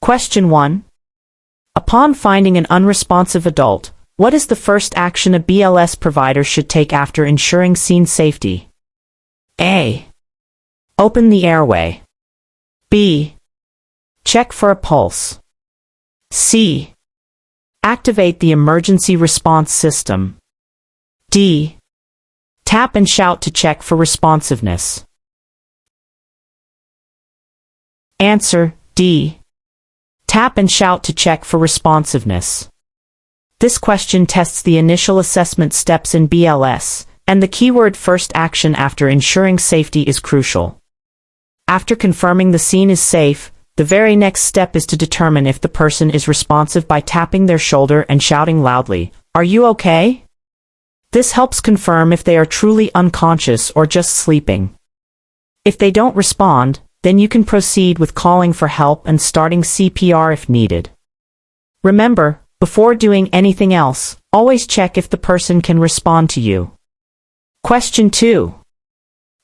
Question 1. Upon finding an unresponsive adult, what is the first action a BLS provider should take after ensuring scene safety? A. Open the airway. B. Check for a pulse. C. Activate the emergency response system. D. Tap and shout to check for responsiveness. Answer D. Tap and shout to check for responsiveness. This question tests the initial assessment steps in BLS, and the keyword first action after ensuring safety is crucial. After confirming the scene is safe, the very next step is to determine if the person is responsive by tapping their shoulder and shouting loudly, "Are you okay?" This helps confirm if they are truly unconscious or just sleeping. If they don't respond, then you can proceed with calling for help and starting CPR if needed. Remember, before doing anything else, always check if the person can respond to you. Question 2.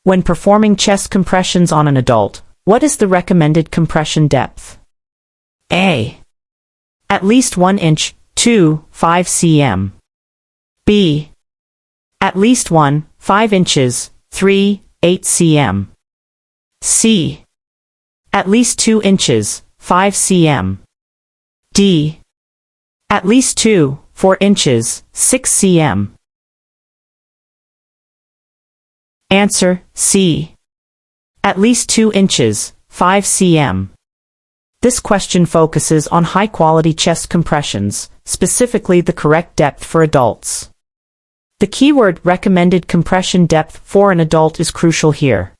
When performing chest compressions on an adult, what is the recommended compression depth? A. At least 1 inch, 2, 5 cm. B. At least 1, 5 inches, 3, 8 cm. C. At least 2 inches, 5 cm. D. At least 2, 4 inches, 6 cm. Answer C. At least 2 inches, 5 cm. This question focuses on high-quality chest compressions, specifically the correct depth for adults. The keyword recommended compression depth for an adult is crucial here.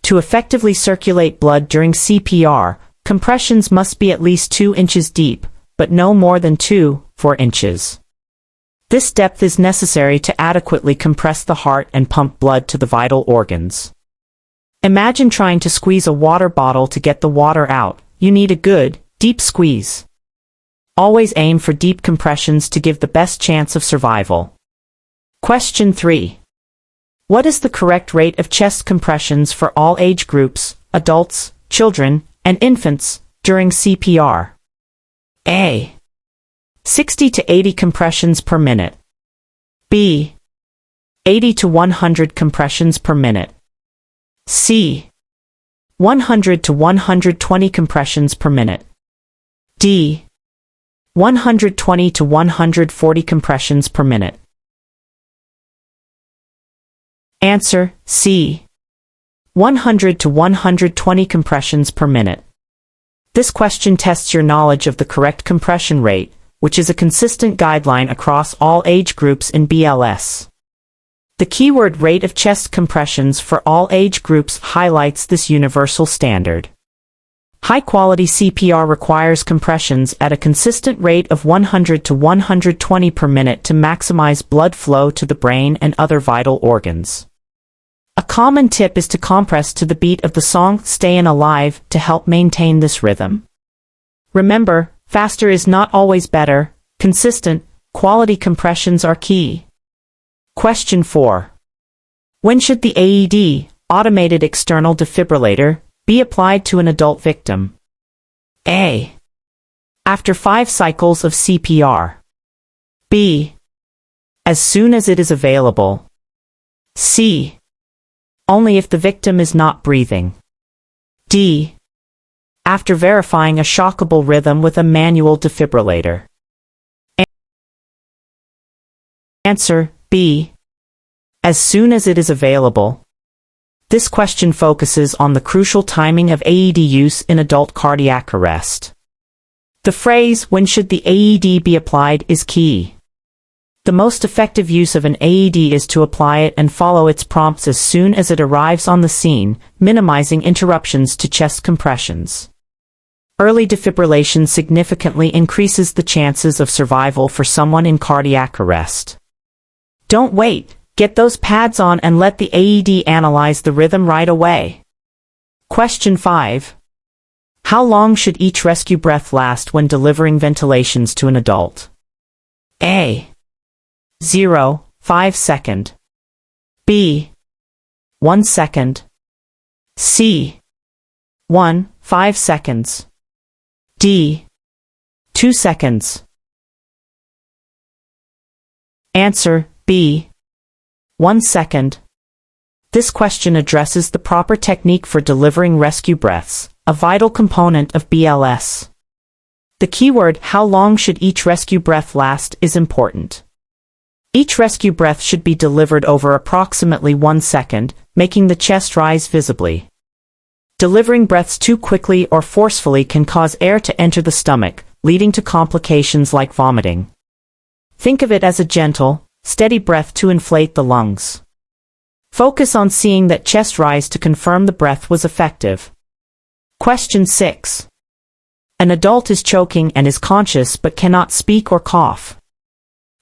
To effectively circulate blood during CPR, compressions must be at least 2 inches deep, but no more than 4 inches. This depth is necessary to adequately compress the heart and pump blood to the vital organs. Imagine trying to squeeze a water bottle to get the water out. You need a good, deep squeeze. Always aim for deep compressions to give the best chance of survival. Question 3. What is the correct rate of chest compressions for all age groups, adults, children, and infants, during CPR? A. 60 to 80 compressions per minute. B. 80 to 100 compressions per minute. C. 100 to 120 compressions per minute. D. 120 to 140 compressions per minute. Answer C. 100 to 120 compressions per minute. This question tests your knowledge of the correct compression rate, which is a consistent guideline across all age groups in BLS. The keyword rate of chest compressions for all age groups highlights this universal standard. High-quality CPR requires compressions at a consistent rate of 100 to 120 per minute to maximize blood flow to the brain and other vital organs. A common tip is to compress to the beat of the song "Stayin' Alive" to help maintain this rhythm. Remember, faster is not always better. Consistent, quality compressions are key. Question 4. When should the AED, automated external defibrillator, be applied to an adult victim? A. After 5 cycles of CPR. B. As soon as it is available. C. Only if the victim is not breathing. D. After verifying a shockable rhythm with a manual defibrillator. Answer B. As soon as it is available. This question focuses on the crucial timing of AED use in adult cardiac arrest. The phrase, "When should the AED be applied?" is key. The most effective use of an AED is to apply it and follow its prompts as soon as it arrives on the scene, minimizing interruptions to chest compressions. Early defibrillation significantly increases the chances of survival for someone in cardiac arrest. Don't wait, get those pads on and let the AED analyze the rhythm right away. Question 5. How long should each rescue breath last when delivering ventilations to an adult? A. 0.5 second. B. 1 second. C. 1.5 seconds. D. 2 seconds. Answer B. 1 second. This question addresses the proper technique for delivering rescue breaths, a vital component of BLS. The keyword "how long should each rescue breath last" is important. Each rescue breath should be delivered over approximately 1 second, making the chest rise visibly. Delivering breaths too quickly or forcefully can cause air to enter the stomach, leading to complications like vomiting. Think of it as a gentle, steady breath to inflate the lungs. Focus on seeing that chest rise to confirm the breath was effective. Question 6. An adult is choking and is conscious but cannot speak or cough.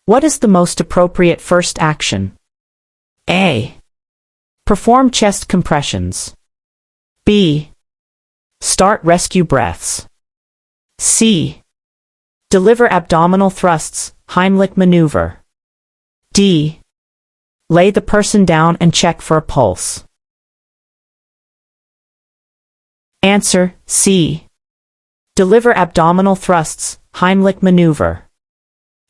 What is the most appropriate first action? A. Perform chest compressions. B. Start rescue breaths. C. Deliver abdominal thrusts, Heimlich maneuver. D. Lay the person down and check for a pulse. Answer C. Deliver abdominal thrusts, Heimlich maneuver.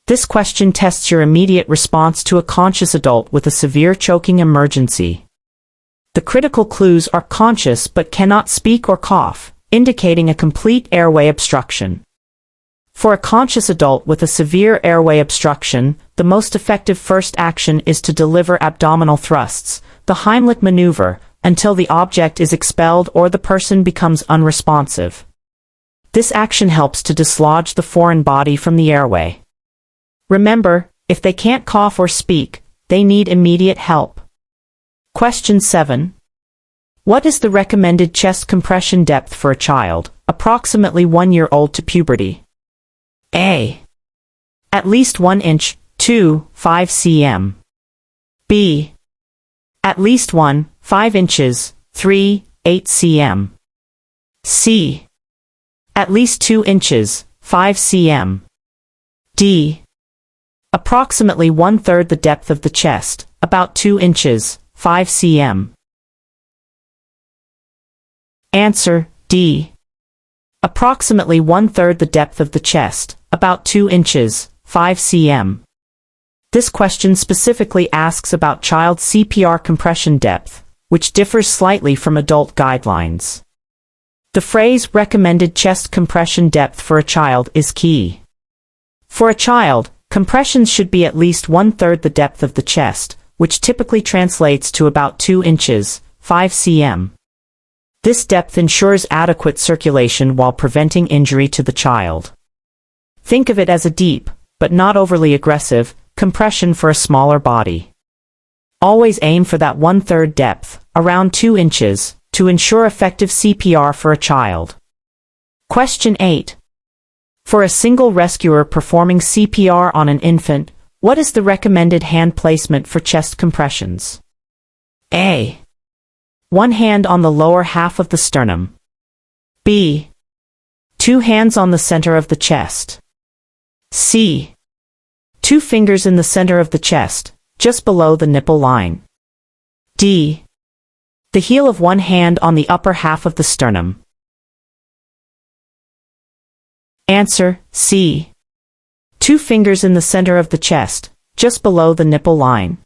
This question tests your immediate response to a conscious adult with a severe choking emergency. The critical clues are conscious but cannot speak or cough, indicating a complete airway obstruction. For a conscious adult with a severe airway obstruction, the most effective first action is to deliver abdominal thrusts, the Heimlich maneuver, until the object is expelled or the person becomes unresponsive. This action helps to dislodge the foreign body from the airway. Remember, if they can't cough or speak, they need immediate help. Question 7. What is the recommended chest compression depth for a child, approximately 1 year old to puberty? A. At least 1 inch, 2, 5 cm. B. At least 1, 5 inches, 3, 8 cm. C. At least 2 inches, 5 cm. D. Approximately 1/3 the depth of the chest, about 2 inches, 5 cm. Answer D. Approximately 1/3 the depth of the chest, about 2 inches, 5 cm. This question specifically asks about child CPR compression depth, which differs slightly from adult guidelines. The phrase "recommended chest compression depth for a child" is key. For a child, compressions should be at least 1/3 the depth of the chest, which typically translates to about 2 inches, 5 cm. This depth ensures adequate circulation while preventing injury to the child. Think of it as a deep, but not overly aggressive, compression for a smaller body. Always aim for that 1/3 depth, around 2 inches, to ensure effective CPR for a child. Question 8. For a single rescuer performing CPR on an infant, what is the recommended hand placement for chest compressions? A. 1 hand on the lower half of the sternum. B. 2 hands on the center of the chest. C. 2 fingers in the center of the chest, just below the nipple line. D. The heel of 1 hand on the upper half of the sternum. Answer C. 2 fingers in the center of the chest, just below the nipple line.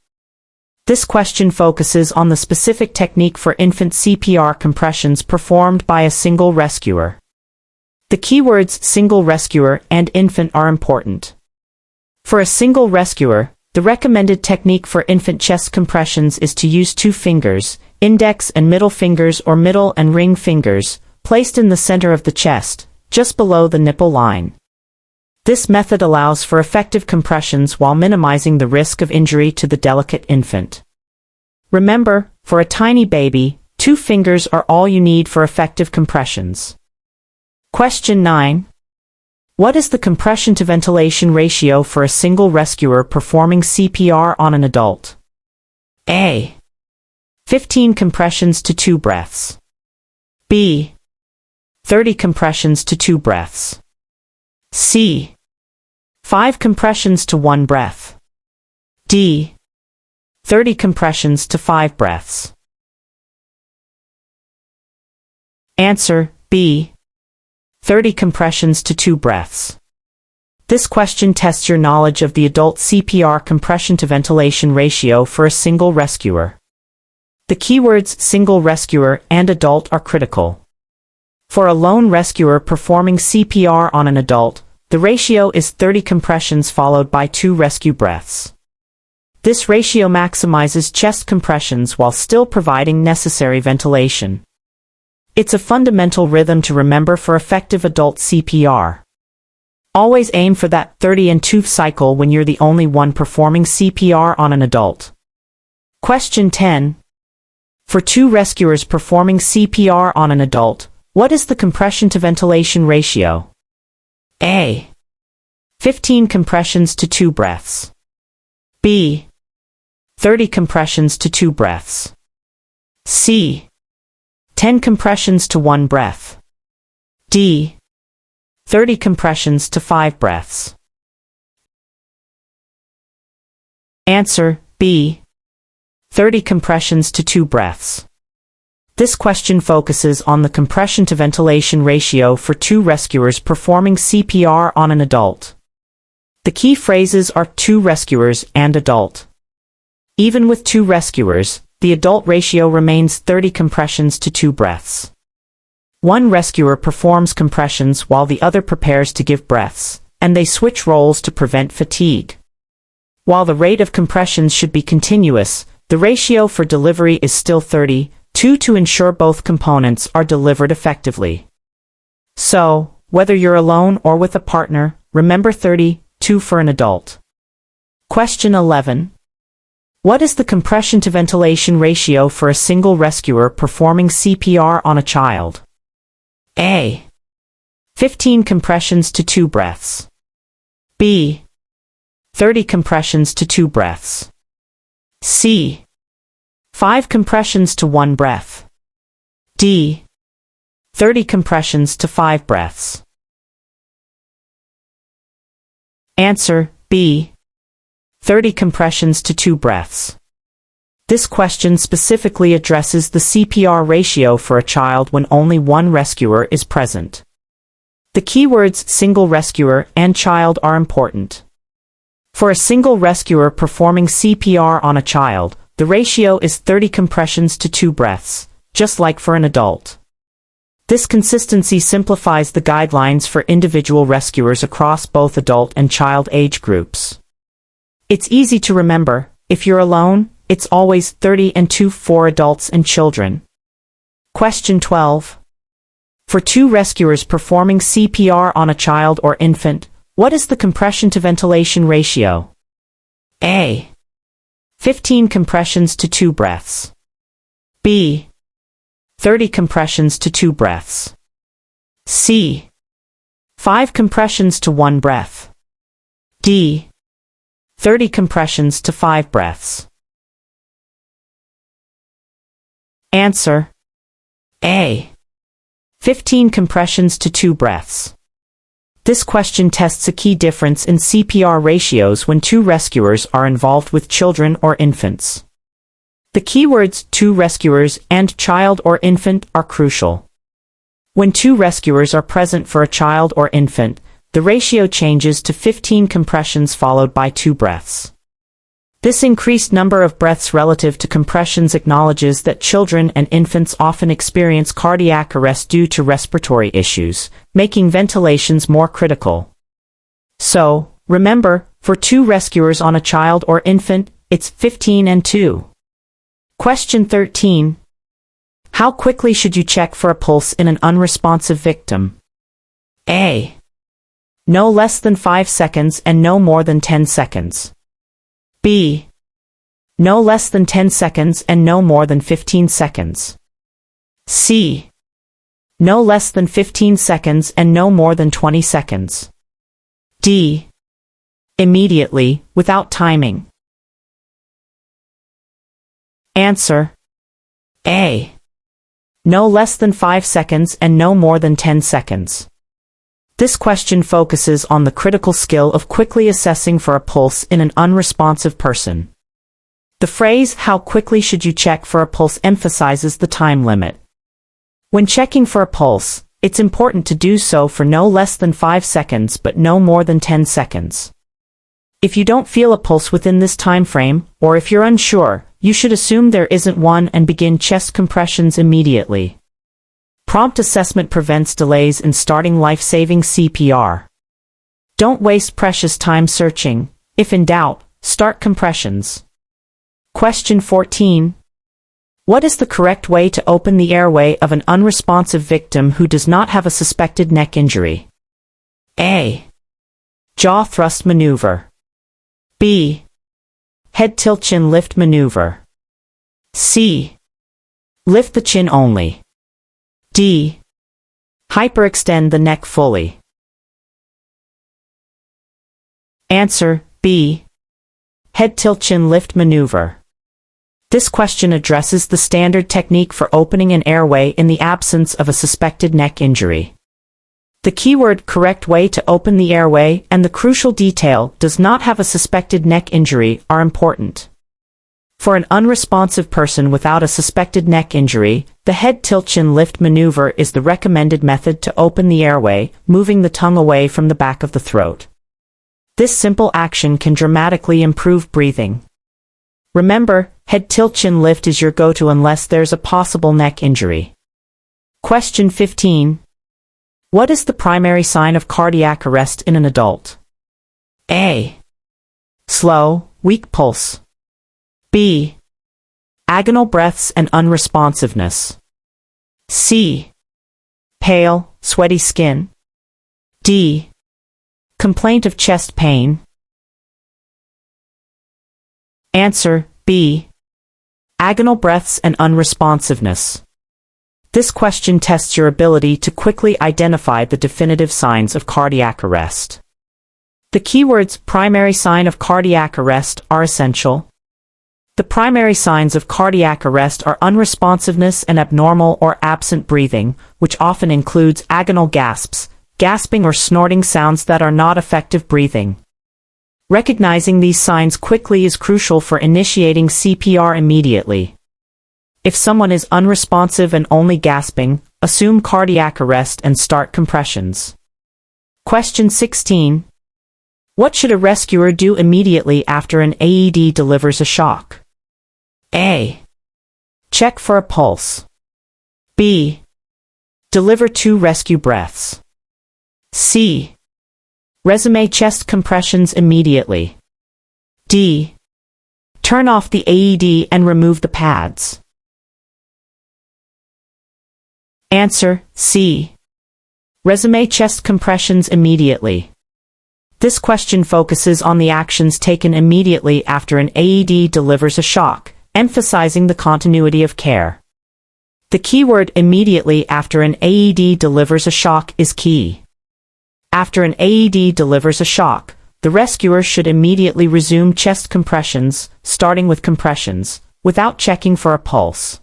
This question focuses on the specific technique for infant CPR compressions performed by a single rescuer. The keywords "single rescuer" and "infant" are important. For a single rescuer, the recommended technique for infant chest compressions is to use 2 fingers, index and middle fingers or middle and ring fingers, placed in the center of the chest, just below the nipple line. This method allows for effective compressions while minimizing the risk of injury to the delicate infant. Remember, for a tiny baby, 2 fingers are all you need for effective compressions. Question 9. What is the compression to ventilation ratio for a single rescuer performing CPR on an adult? A. 15 compressions to 2 breaths. B. 30 compressions to 2 breaths. C. 5 compressions to 1 breath. D. 30 compressions to 5 breaths. Answer B. 30 compressions to 2 breaths. This question tests your knowledge of the adult CPR compression to ventilation ratio for a single rescuer. The keywords single rescuer and adult are critical. For a lone rescuer performing CPR on an adult, the ratio is 30 compressions followed by 2 rescue breaths. This ratio maximizes chest compressions while still providing necessary ventilation. It's a fundamental rhythm to remember for effective adult CPR. Always aim for that 30 and 2 cycle when you're the only one performing CPR on an adult. Question 10. For 2 rescuers performing CPR on an adult, what is the compression to ventilation ratio? A. 15 compressions to 2 breaths. B. 30 compressions to 2 breaths. C. 10 compressions to 1 breath. D. 30 compressions to 5 breaths. Answer, B. 30 compressions to 2 breaths. This question focuses on the compression to ventilation ratio for 2 rescuers performing CPR on an adult. The key phrases are 2 rescuers and adult. Even with 2 rescuers, the adult ratio remains 30 compressions to 2 breaths. One rescuer performs compressions while the other prepares to give breaths, and they switch roles to prevent fatigue. While the rate of compressions should be continuous, the ratio for delivery is still 30:2 to ensure both components are delivered effectively. So, whether you're alone or with a partner, remember 30:2 for an adult. Question 11. What is the compression to ventilation ratio for a single rescuer performing CPR on a child? A. 15 compressions to 2 breaths. B. 30 compressions to 2 breaths. C. 5 compressions to 1 breath. D. 30 compressions to 5 breaths. Answer, B. 30 compressions to 2 breaths. This question specifically addresses the CPR ratio for a child when only one rescuer is present. The keywords single rescuer and child are important. For a single rescuer performing CPR on a child, the ratio is 30 compressions to 2 breaths, just like for an adult. This consistency simplifies the guidelines for individual rescuers across both adult and child age groups. It's easy to remember. If you're alone, it's always 30 and 2 for adults and children. Question 12. For 2 rescuers performing CPR on a child or infant, what is the compression to ventilation ratio? A. 15 compressions to 2 breaths. B. 30 compressions to 2 breaths. C. 5 compressions to 1 breath. D. 30 compressions to 5 breaths. Answer, A. 15 compressions to 2 breaths. This question tests a key difference in CPR ratios when 2 rescuers are involved with children or infants. The keywords 2 rescuers and child or infant are crucial. When 2 rescuers are present for a child or infant, the ratio changes to 15 compressions followed by 2 breaths. This increased number of breaths relative to compressions acknowledges that children and infants often experience cardiac arrest due to respiratory issues, making ventilations more critical. So, remember, for 2 rescuers on a child or infant, it's 15 and 2. Question 13. How quickly should you check for a pulse in an unresponsive victim? A. No less than 5 seconds and no more than 10 seconds. B. No less than 10 seconds and no more than 15 seconds. C. No less than 15 seconds and no more than 20 seconds. D. Immediately, without timing. Answer, A. No less than 5 seconds and no more than 10 seconds. This question focuses on the critical skill of quickly assessing for a pulse in an unresponsive person. The phrase, how quickly should you check for a pulse, emphasizes the time limit. When checking for a pulse, it's important to do so for no less than 5 seconds but no more than 10 seconds. If you don't feel a pulse within this time frame, or if you're unsure, you should assume there isn't one and begin chest compressions immediately. Prompt assessment prevents delays in starting life-saving CPR. Don't waste precious time searching. If in doubt, start compressions. Question 14. What is the correct way to open the airway of an unresponsive victim who does not have a suspected neck injury? A. Jaw thrust maneuver. B. Head tilt chin lift maneuver. C. Lift the chin only. D. Hyperextend the neck fully. Answer, B. Head tilt chin lift maneuver. This question addresses the standard technique for opening an airway in the absence of a suspected neck injury. The keyword correct way to open the airway and the crucial detail does not have a suspected neck injury are important. For an unresponsive person without a suspected neck injury, the head tilt chin lift maneuver is the recommended method to open the airway, moving the tongue away from the back of the throat. This simple action can dramatically improve breathing. Remember, head tilt chin lift is your go-to unless there's a possible neck injury. Question 15. What is the primary sign of cardiac arrest in an adult? A. Slow, weak pulse. B. Agonal breaths and unresponsiveness. C. Pale, sweaty skin. D. Complaint of chest pain. Answer, B. Agonal breaths and unresponsiveness. This question tests your ability to quickly identify the definitive signs of cardiac arrest. The keywords primary sign of cardiac arrest are essential. The primary signs of cardiac arrest are unresponsiveness and abnormal or absent breathing, which often includes agonal gasps, gasping or snorting sounds that are not effective breathing. Recognizing these signs quickly is crucial for initiating CPR immediately. If someone is unresponsive and only gasping, assume cardiac arrest and start compressions. Question 16. What should a rescuer do immediately after an AED delivers a shock? A. Check for a pulse. B. Deliver 2 rescue breaths. C. Resume chest compressions immediately. D. Turn off the AED and remove the pads. Answer, C. Resume chest compressions immediately. This question focuses on the actions taken immediately after an AED delivers a shock, emphasizing the continuity of care. The keyword immediately after an AED delivers a shock is key. After an AED delivers a shock, the rescuer should immediately resume chest compressions, starting with compressions, without checking for a pulse.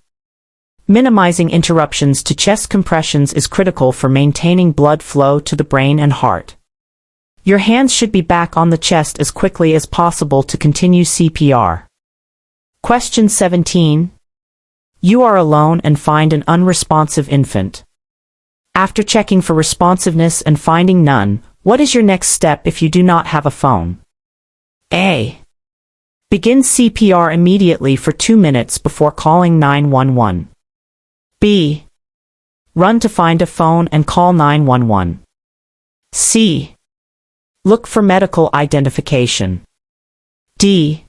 Minimizing interruptions to chest compressions is critical for maintaining blood flow to the brain and heart. Your hands should be back on the chest as quickly as possible to continue CPR. Question 17. You are alone and find an unresponsive infant. After checking for responsiveness and finding none, what is your next step if you do not have a phone? A. Begin CPR immediately for 2 minutes before calling 911. B. Run to find a phone and call 911. C. Look for medical identification. D.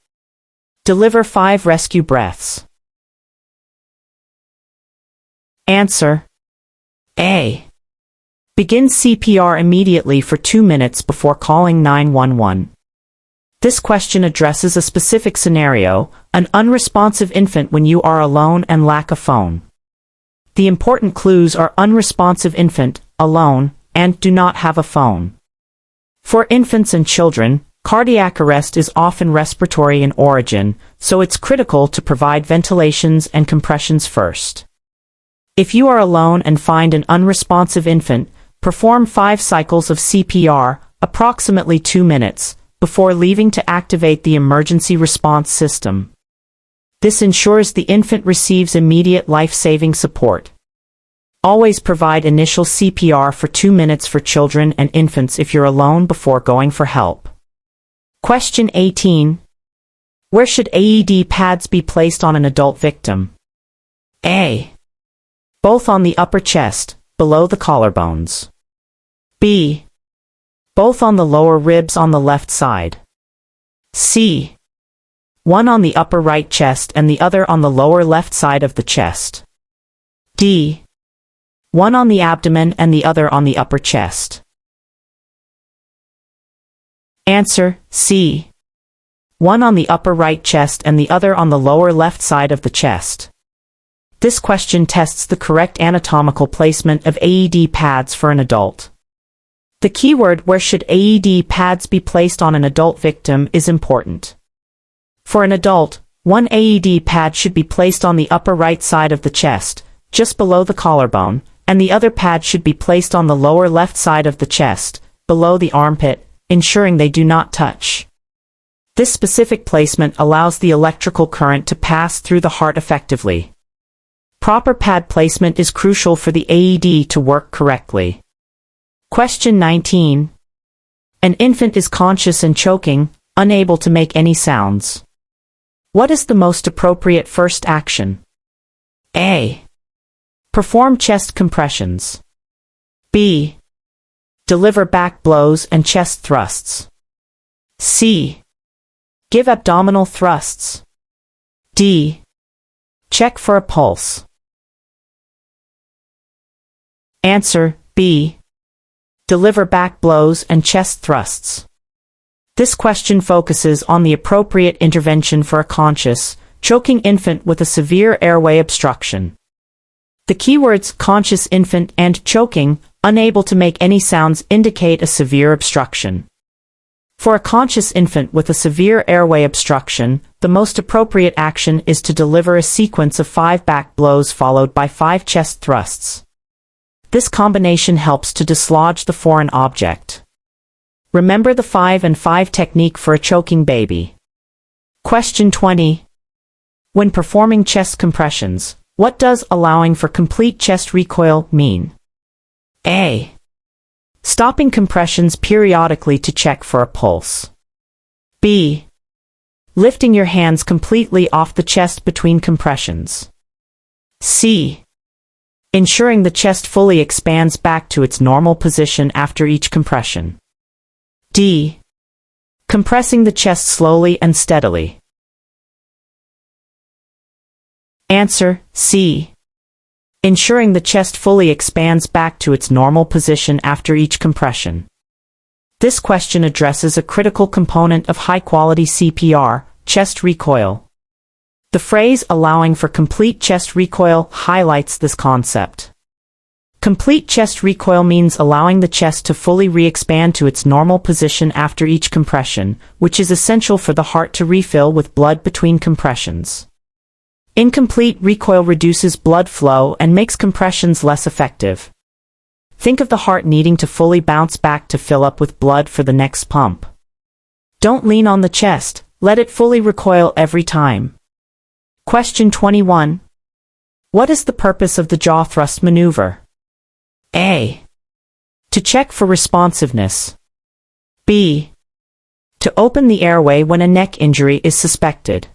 Deliver 5 rescue breaths. Answer. A. Begin CPR immediately for 2 minutes before calling 911. This question addresses a specific scenario, an unresponsive infant when you are alone and lack a phone. The important clues are unresponsive infant, alone, and do not have a phone. For infants and children, cardiac arrest is often respiratory in origin, so it's critical to provide ventilations and compressions first. If you are alone and find an unresponsive infant, perform 5 cycles of CPR, approximately 2 minutes, before leaving to activate the emergency response system. This ensures the infant receives immediate life-saving support. Always provide initial CPR for 2 minutes for children and infants if you're alone before going for help. Question 18. Where should AED pads be placed on an adult victim? A. Both on the upper chest, below the collarbones. B. Both on the lower ribs on the left side. C. One on the upper right chest and the other on the lower left side of the chest. D. One on the abdomen and the other on the upper chest. Answer, C. One on the upper right chest and the other on the lower left side of the chest. This question tests the correct anatomical placement of AED pads for an adult. The keyword "where should AED pads be placed on an adult victim" is important. For an adult, one AED pad should be placed on the upper right side of the chest, just below the collarbone, and the other pad should be placed on the lower left side of the chest, below the armpit, ensuring they do not touch. This specific placement allows the electrical current to pass through the heart effectively. Proper pad placement is crucial for the AED to work correctly. Question 19. An infant is conscious and choking, unable to make any sounds. What is the most appropriate first action? A. Perform chest compressions. B. Deliver back blows and chest thrusts. C. Give abdominal thrusts. D. Check for a pulse. Answer, B. Deliver back blows and chest thrusts. This question focuses on the appropriate intervention for a conscious, choking infant with a severe airway obstruction. The keywords conscious infant and choking, unable to make any sounds indicate a severe obstruction. For a conscious infant with a severe airway obstruction, the most appropriate action is to deliver a sequence of 5 back blows followed by 5 chest thrusts. This combination helps to dislodge the foreign object. Remember the 5 and 5 technique for a choking baby. Question 20. When performing chest compressions, what does allowing for complete chest recoil mean? A. Stopping compressions periodically to check for a pulse. B. Lifting your hands completely off the chest between compressions. C. Ensuring the chest fully expands back to its normal position after each compression. D. Compressing the chest slowly and steadily. Answer, C. Ensuring the chest fully expands back to its normal position after each compression. This question addresses a critical component of high-quality CPR, chest recoil. The phrase "allowing for complete chest recoil" highlights this concept. Complete chest recoil means allowing the chest to fully re-expand to its normal position after each compression, which is essential for the heart to refill with blood between compressions. Incomplete recoil reduces blood flow and makes compressions less effective. Think of the heart needing to fully bounce back to fill up with blood for the next pump. Don't lean on the chest, let it fully recoil every time. Question 21. What is the purpose of the jaw thrust maneuver? A. To check for responsiveness. B. To open the airway when a neck injury is suspected.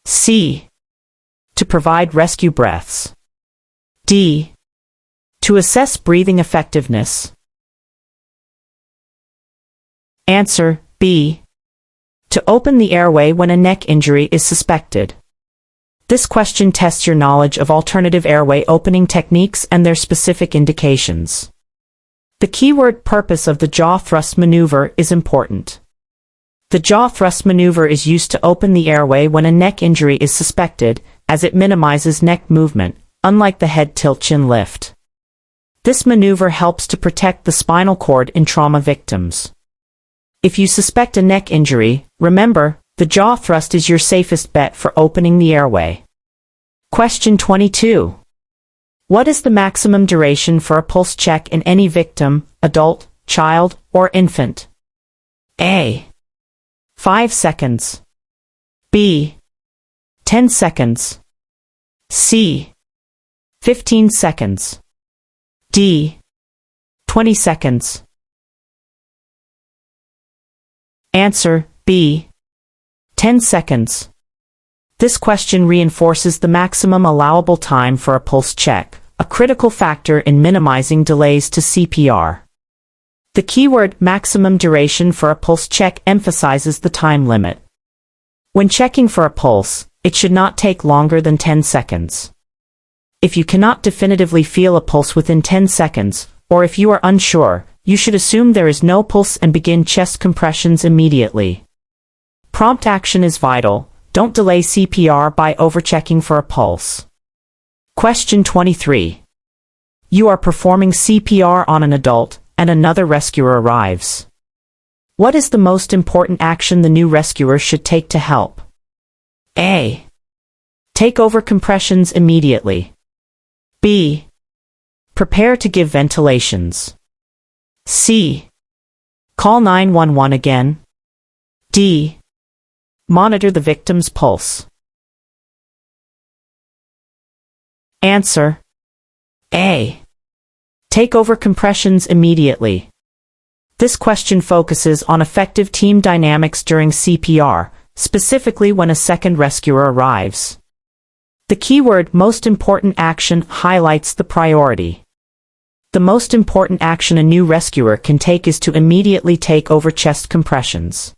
C. To provide rescue breaths. D. To assess breathing effectiveness. Answer, B. To open the airway when a neck injury is suspected. This question tests your knowledge of alternative airway opening techniques and their specific indications. The keyword "purpose of the jaw thrust maneuver" is important. The jaw thrust maneuver is used to open the airway when a neck injury is suspected, as it minimizes neck movement, unlike the head tilt chin lift. This maneuver helps to protect the spinal cord in trauma victims. If you suspect a neck injury, remember, the jaw thrust is your safest bet for opening the airway. Question 22. What is the maximum duration for a pulse check in any victim, adult, child, or infant? A. 5 seconds. B. 10 seconds. C. 15 seconds. D. 20 seconds. Answer, B. 10 seconds. This question reinforces the maximum allowable time for a pulse check, a critical factor in minimizing delays to CPR. The keyword maximum duration for a pulse check emphasizes the time limit. When checking for a pulse, it should not take longer than 10 seconds. If you cannot definitively feel a pulse within 10 seconds, or if you are unsure, you should assume there is no pulse and begin chest compressions immediately. Prompt action is vital. Don't delay CPR by overchecking for a pulse. Question 23. You are performing CPR on an adult, and another rescuer arrives. What is the most important action the new rescuer should take to help? A. Take over compressions immediately. B. Prepare to give ventilations. C. Call 911 again. D. Monitor the victim's pulse. Answer, A. Take over compressions immediately. This question focuses on effective team dynamics during CPR, specifically when a second rescuer arrives. The keyword most important action highlights the priority. The most important action a new rescuer can take is to immediately take over chest compressions.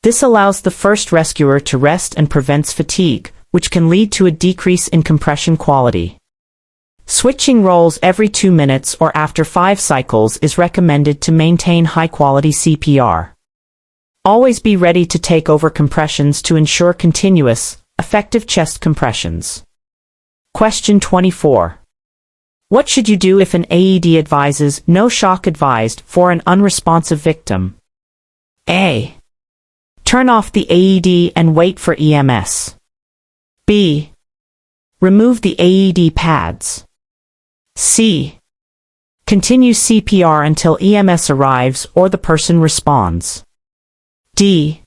This allows the first rescuer to rest and prevents fatigue, which can lead to a decrease in compression quality. Switching roles every 2 minutes or after 5 cycles is recommended to maintain high-quality CPR. Always be ready to take over compressions to ensure continuous, effective chest compressions. Question 24. What should you do if an AED advises no shock advised for an unresponsive victim? A. Turn off the AED and wait for EMS. B. Remove the AED pads. C. Continue CPR until EMS arrives or the person responds. D.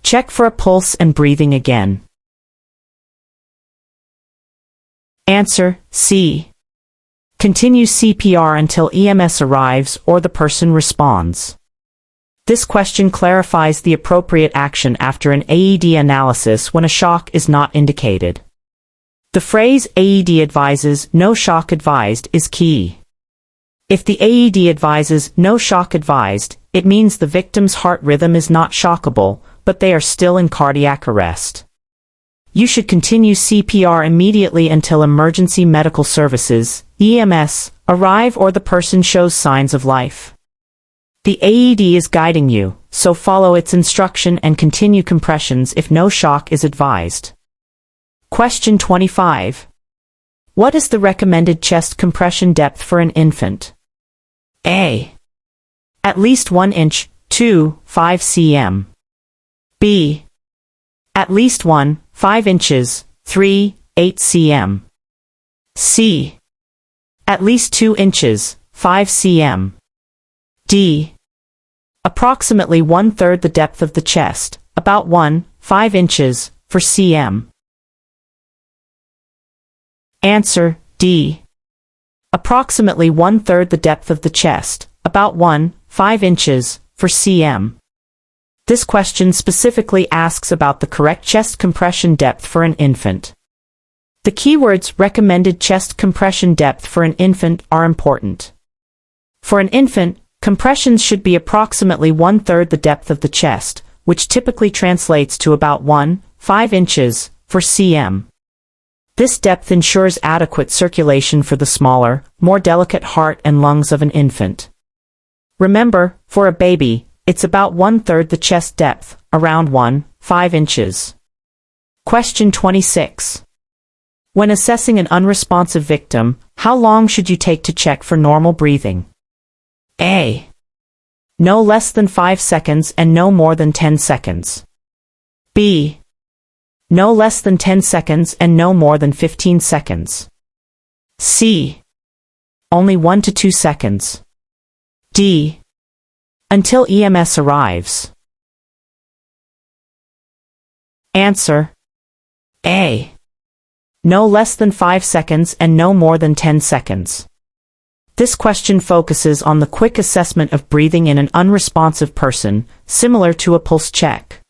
Check for a pulse and breathing again. Answer, C. Continue CPR until EMS arrives or the person responds. This question clarifies the appropriate action after an AED analysis when a shock is not indicated. The phrase AED advises no shock advised is key. If the AED advises no shock advised, it means the victim's heart rhythm is not shockable, but they are still in cardiac arrest. You should continue CPR immediately until emergency medical services, EMS, arrive or the person shows signs of life. The AED is guiding you, so follow its instruction and continue compressions if no shock is advised. Question 25. What is the recommended chest compression depth for an infant? A. At least 1 inch, 2, 5 cm. B. At least 1, 5 inches, 3, 8 cm. C. At least 2 inches, 5 cm. D. Approximately 1/3 the depth of the chest, about 1, 5 inches, for cm. Answer, D. Approximately 1/3 the depth of the chest, about 1, 5 inches, for cm. This question specifically asks about the correct chest compression depth for an infant. The keywords recommended chest compression depth for an infant are important. For an infant, compressions should be approximately 1/3 the depth of the chest, which typically translates to about 1, 5 inches, for cm. This depth ensures adequate circulation for the smaller, more delicate heart and lungs of an infant. Remember, for a baby, it's about 1/3 the chest depth, around 1, 5 inches. Question 26. When assessing an unresponsive victim, how long should you take to check for normal breathing? A. No less than 5 seconds and no more than 10 seconds. B. No less than 10 seconds and no more than 15 seconds. C. Only 1 to 2 seconds. D. Until EMS arrives. Answer, A. No less than 5 seconds and no more than 10 seconds. This question focuses on the quick assessment of breathing in an unresponsive person, similar to a pulse check.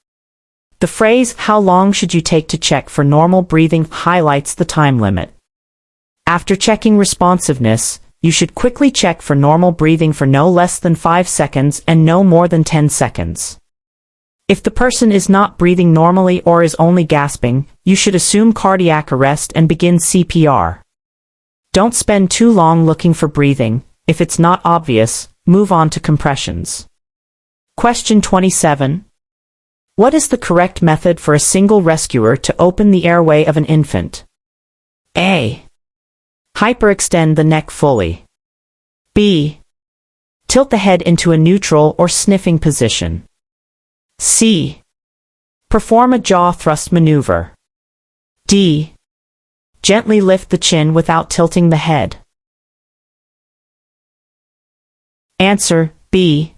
The phrase, "How long should you take to check for normal breathing?" highlights the time limit. After checking responsiveness, you should quickly check for normal breathing for no less than 5 seconds and no more than 10 seconds. If the person is not breathing normally or is only gasping, you should assume cardiac arrest and begin CPR. Don't spend too long looking for breathing. If it's not obvious, move on to compressions. Question 27. What is the correct method for a single rescuer to open the airway of an infant? A. Hyperextend the neck fully. B. Tilt the head into a neutral or sniffing position. C. Perform a jaw thrust maneuver. D. Gently lift the chin without tilting the head. Answer, B.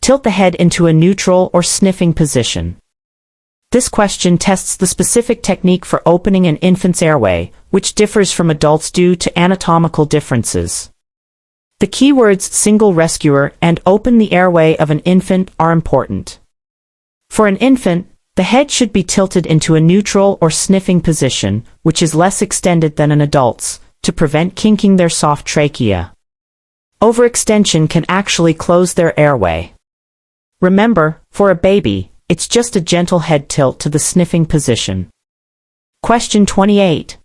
Tilt the head into a neutral or sniffing position. This question tests the specific technique for opening an infant's airway, which differs from adults due to anatomical differences. The keywords single rescuer and open the airway of an infant are important. For an infant, the head should be tilted into a neutral or sniffing position, which is less extended than an adult's, to prevent kinking their soft trachea. Overextension can actually close their airway. Remember, for a baby, it's just a gentle head tilt to the sniffing position. Question 28.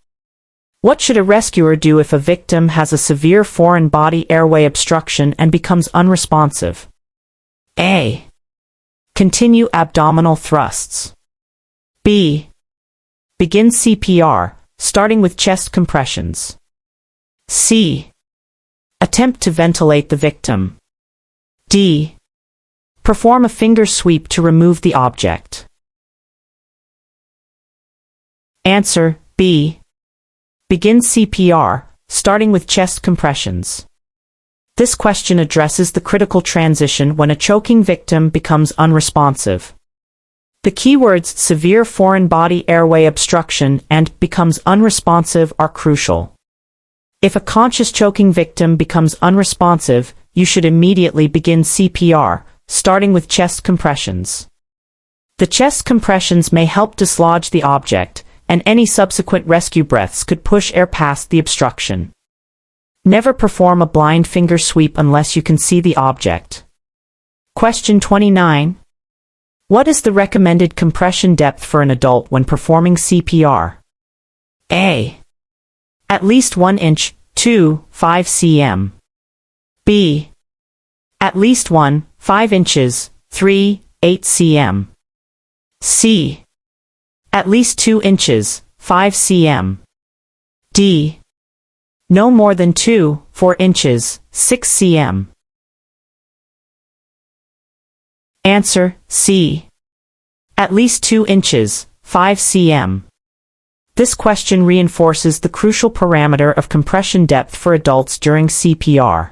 What should a rescuer do if a victim has a severe foreign body airway obstruction and becomes unresponsive? A. Continue abdominal thrusts. B. Begin CPR, starting with chest compressions. C. Attempt to ventilate the victim. D. Perform a finger sweep to remove the object. Answer, B. Begin CPR, starting with chest compressions. This question addresses the critical transition when a choking victim becomes unresponsive. The keywords severe foreign body airway obstruction and becomes unresponsive are crucial. If a conscious choking victim becomes unresponsive, you should immediately begin CPR, starting with chest compressions. The chest compressions may help dislodge the object, and any subsequent rescue breaths could push air past the obstruction. Never perform a blind finger sweep unless you can see the object. Question 29. What is the recommended compression depth for an adult when performing CPR? A. At least 1 inch, 2, 5 cm. B. At least 1, 5 inches, 3, 8 cm. C. At least 2 inches, 5 cm. D. No more than 2, 4 inches, 6 cm. Answer, C. At least 2 inches, 5 cm. This question reinforces the crucial parameter of compression depth for adults during CPR.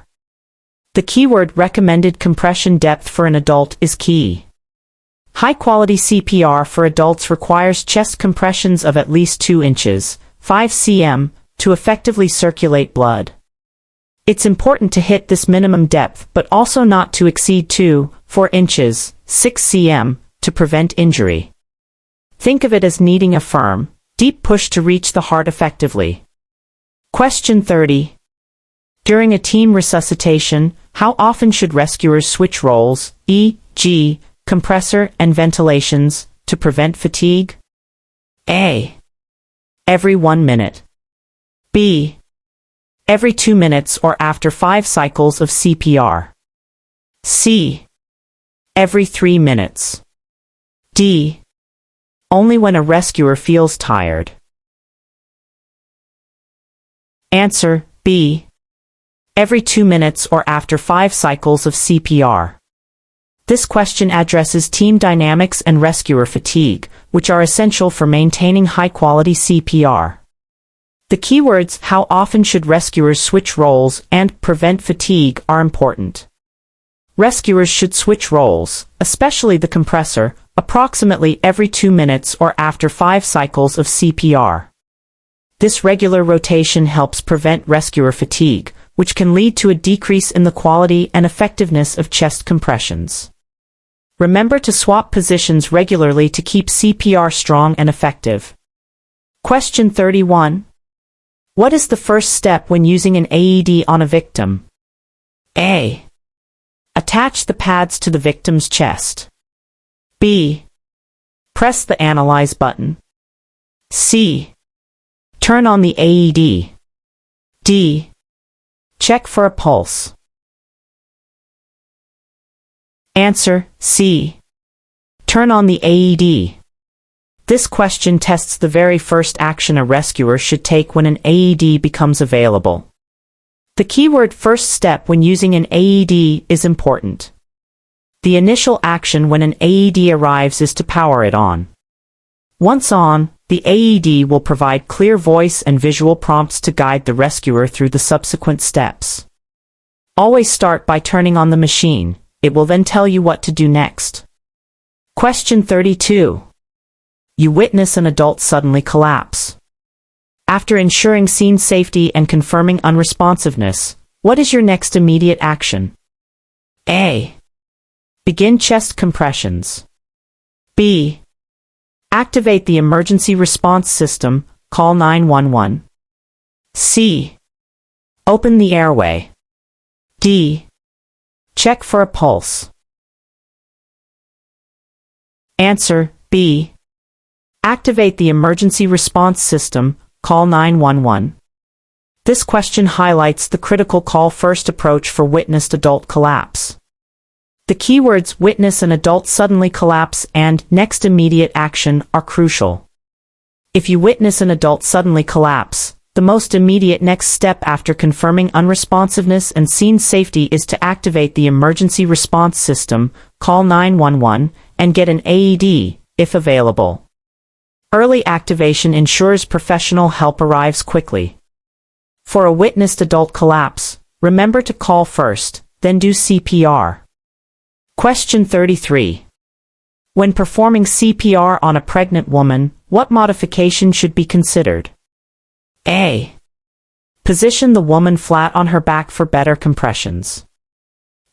The keyword recommended compression depth for an adult is key. High-quality CPR for adults requires chest compressions of at least 2 inches, 5 cm, to effectively circulate blood. It's important to hit this minimum depth but also not to exceed 2, 4 inches, 6 cm, to prevent injury. Think of it as needing a firm, deep push to reach the heart effectively. Question 30. During a team resuscitation, how often should rescuers switch roles, e.g., compressor and ventilations, to prevent fatigue? A. Every 1 minute. B. Every 2 minutes or after 5 cycles of CPR. C. Every 3 minutes. D. Only when a rescuer feels tired. Answer, B. Every 2 minutes or after 5 cycles of CPR. This question addresses team dynamics and rescuer fatigue, which are essential for maintaining high-quality CPR. The keywords how often should rescuers switch roles and prevent fatigue are important. Rescuers should switch roles, especially the compressor, approximately every 2 minutes or after 5 cycles of CPR. This regular rotation helps prevent rescuer fatigue, which can lead to a decrease in the quality and effectiveness of chest compressions. Remember to swap positions regularly to keep CPR strong and effective. Question 31. What is the first step when using an AED on a victim? A. Attach the pads to the victim's chest. B. Press the Analyze button. C. Turn on the AED. D. Check for a pulse. Answer, C. Turn on the AED. This question tests the very first action a rescuer should take when an AED becomes available. The keyword first step when using an AED is important. The initial action when an AED arrives is to power it on. Once on, the AED will provide clear voice and visual prompts to guide the rescuer through the subsequent steps. Always start by turning on the machine. It will then tell you what to do next. Question 32. You witness an adult suddenly collapse. After ensuring scene safety and confirming unresponsiveness, what is your next immediate action? A. Begin chest compressions. B. Activate the emergency response system, call 911. C. Open the airway. D. Check for a pulse. Answer, B. Activate the emergency response system, call 911. This question highlights the critical call-first approach for witnessed adult collapse. The keywords witness an adult suddenly collapse and next immediate action are crucial. If you witness an adult suddenly collapse, the most immediate next step after confirming unresponsiveness and scene safety is to activate the emergency response system, call 911, and get an AED, if available. Early activation ensures professional help arrives quickly. For a witnessed adult collapse, remember to call first, then do CPR. Question 33. When performing CPR on a pregnant woman, what modification should be considered? A. Position the woman flat on her back for better compressions.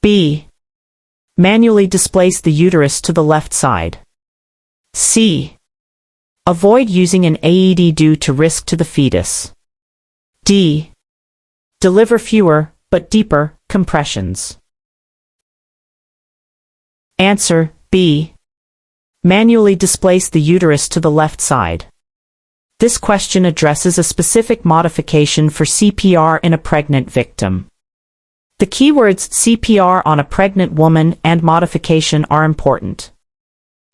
B. Manually displace the uterus to the left side. C. Avoid using an AED due to risk to the fetus. D. Deliver fewer, but deeper, compressions. Answer, B. Manually displace the uterus to the left side. This question addresses a specific modification for CPR in a pregnant victim. The keywords CPR on a pregnant woman and modification are important.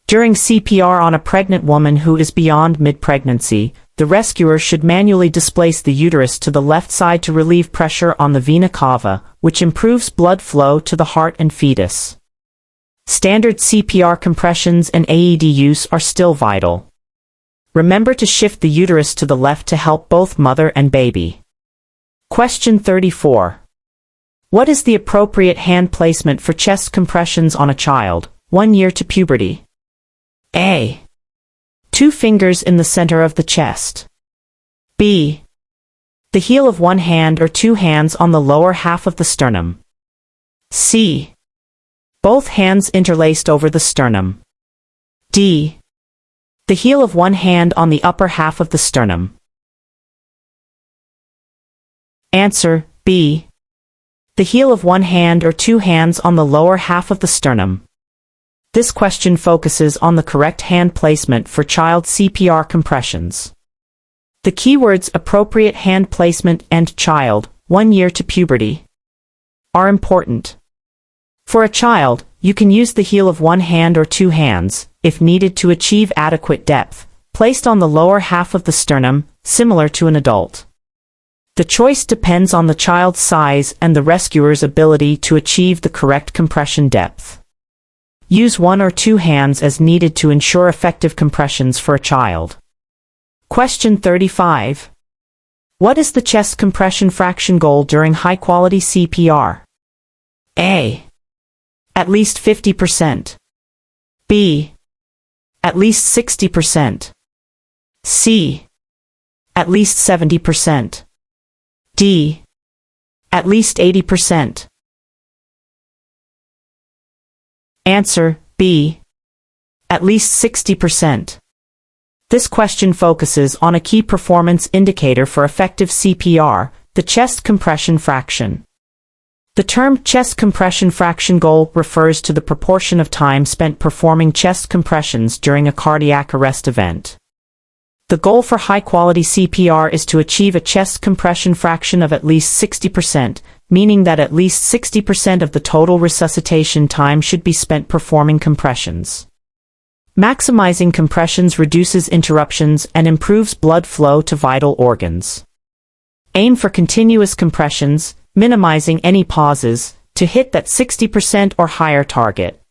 During CPR on a pregnant woman who is beyond mid-pregnancy, the rescuer should manually displace the uterus to the left side to relieve pressure on the vena cava, which improves blood flow to the heart and fetus. Standard CPR compressions and AED use are still vital. Remember to shift the uterus to the left to help both mother and baby. Question 34. What is the appropriate hand placement for chest compressions on a child, 1 year to puberty? A. 2 fingers in the center of the chest. B. The heel of one hand or 2 hands on the lower half of the sternum. C. Both hands interlaced over the sternum. D. The heel of one hand on the upper half of the sternum. Answer, B. The heel of one hand or 2 hands on the lower half of the sternum. This question focuses on the correct hand placement for child CPR compressions. The keywords appropriate hand placement and child, 1 year to puberty, are important. For a child, you can use the heel of one hand or 2 hands, if needed to achieve adequate depth, placed on the lower half of the sternum, similar to an adult. The choice depends on the child's size and the rescuer's ability to achieve the correct compression depth. Use 1 or 2 hands as needed to ensure effective compressions for a child. Question 35. What is the chest compression fraction goal during high-quality CPR? A. At least 50%. B. At least 60%. C. At least 70%. D. At least 80%. Answer, B. At least 60%. This question focuses on a key performance indicator for effective CPR, the chest compression fraction. The term chest compression fraction goal refers to the proportion of time spent performing chest compressions during a cardiac arrest event. The goal for high-quality CPR is to achieve a chest compression fraction of at least 60%, meaning that at least 60% of the total resuscitation time should be spent performing compressions. Maximizing compressions reduces interruptions and improves blood flow to vital organs. Aim for continuous compressions, minimizing any pauses, to hit that 60% or higher target.